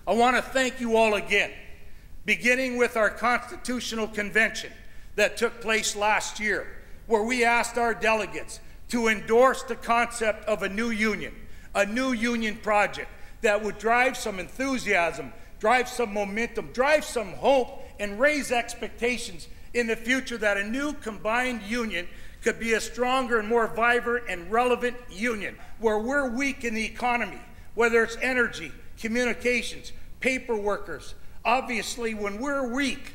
I want to thank you all again, beginning with our Constitutional Convention that took place last year, where we asked our delegates to endorse the concept of a new union project that would drive some enthusiasm, drive some momentum, drive some hope, and raise expectations in the future that a new combined union could be a stronger and more vibrant and relevant union. Where we're weak in the economy, whether it's energy, communications, paper workers, obviously when we're weak,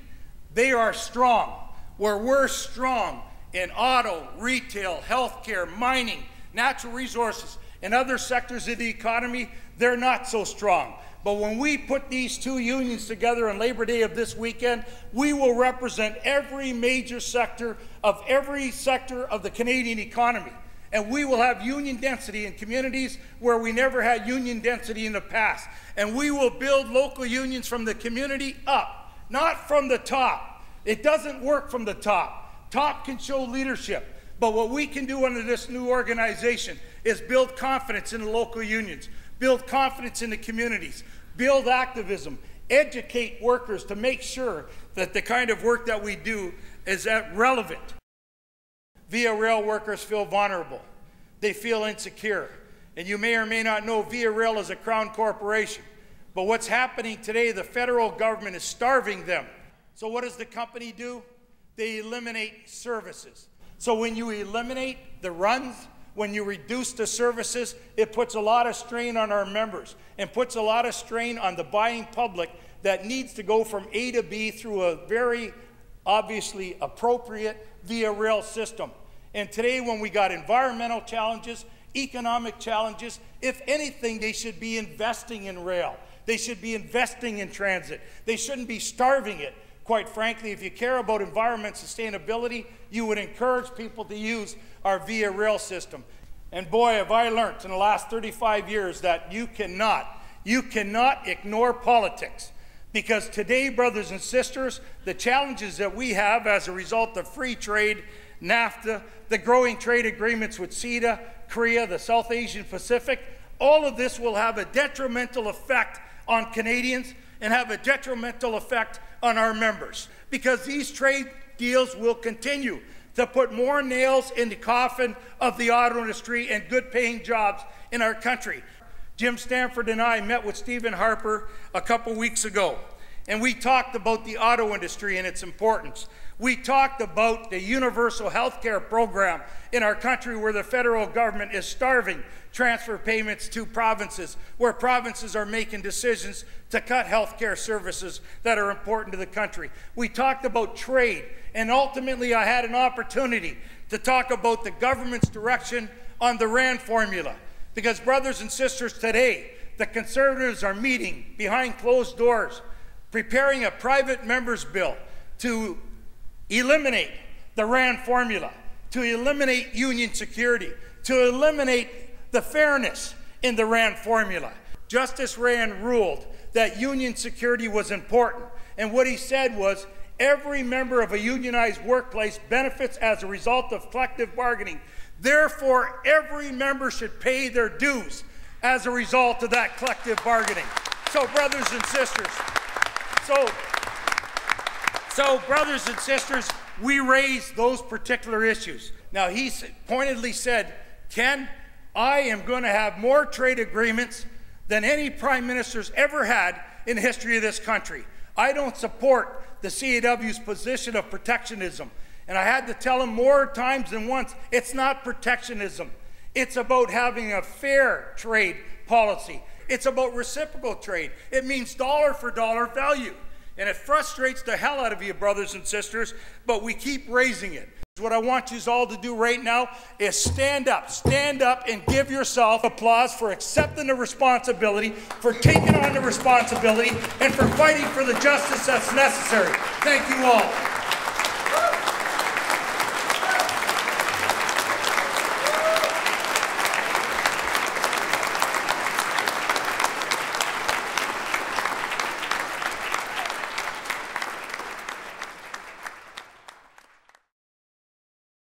they are strong. Where we're strong in auto, retail, healthcare, mining, natural resources, and other sectors of the economy, they're not so strong. But when we put these two unions together on Labor Day of this weekend, we will represent every major sector of the Canadian economy. And we will have union density in communities where we never had union density in the past. And we will build local unions from the community up, not from the top. It doesn't work from the top. Top can show leadership. But what we can do under this new organization is build confidence in the local unions, build confidence in the communities, build activism, educate workers to make sure that the kind of work that we do is relevant. Via Rail workers feel vulnerable. They feel insecure. And you may or may not know Via Rail is a Crown corporation. But what's happening today, the federal government is starving them. So what does the company do? They eliminate services. So when you eliminate the runs, when you reduce the services, it puts a lot of strain on our members and puts a lot of strain on the buying public that needs to go from A to B through a very obviously appropriate Via Rail system. And today, when we got environmental challenges, economic challenges, if anything, they should be investing in rail. They should be investing in transit. They shouldn't be starving it. Quite frankly, if you care about environment sustainability, you would encourage people to use our Via Rail system. And boy, have I learned in the last 35 years that you cannot ignore politics. Because today, brothers and sisters, the challenges that we have as a result of free trade, NAFTA, the growing trade agreements with CETA, Korea, the South Asian Pacific, all of this will have a detrimental effect on Canadians and have a detrimental effect on our members, because these trade deals will continue to put more nails in the coffin of the auto industry and good-paying jobs in our country. Jim Stanford and I met with Stephen Harper a couple weeks ago, and we talked about the auto industry and its importance. We talked about the universal health care program in our country, where the federal government is starving transfer payments to provinces, where provinces are making decisions to cut health care services that are important to the country. We talked about trade, and ultimately I had an opportunity to talk about the government's direction on the RAND formula. Because, brothers and sisters, today the Conservatives are meeting behind closed doors, preparing a private members' bill to eliminate the RAND formula, to eliminate union security, to eliminate the fairness in the RAND formula. Justice Rand ruled that union security was important, and what he said was every member of a unionized workplace benefits as a result of collective bargaining. Therefore, every member should pay their dues as a result of that collective bargaining. So, brothers and sisters, brothers and sisters, we raised those particular issues. Now, he pointedly said, Ken, I am going to have more trade agreements than any prime minister's ever had in the history of this country. I don't support the CAW's position of protectionism. And I had to tell him more times than once, it's not protectionism. It's about having a fair trade policy. It's about reciprocal trade. It means dollar for dollar value. And it frustrates the hell out of you, brothers and sisters, but we keep raising it. What I want you all to do right now is stand up and give yourself applause for accepting the responsibility, for taking on the responsibility, and for fighting for the justice that's necessary. Thank you all.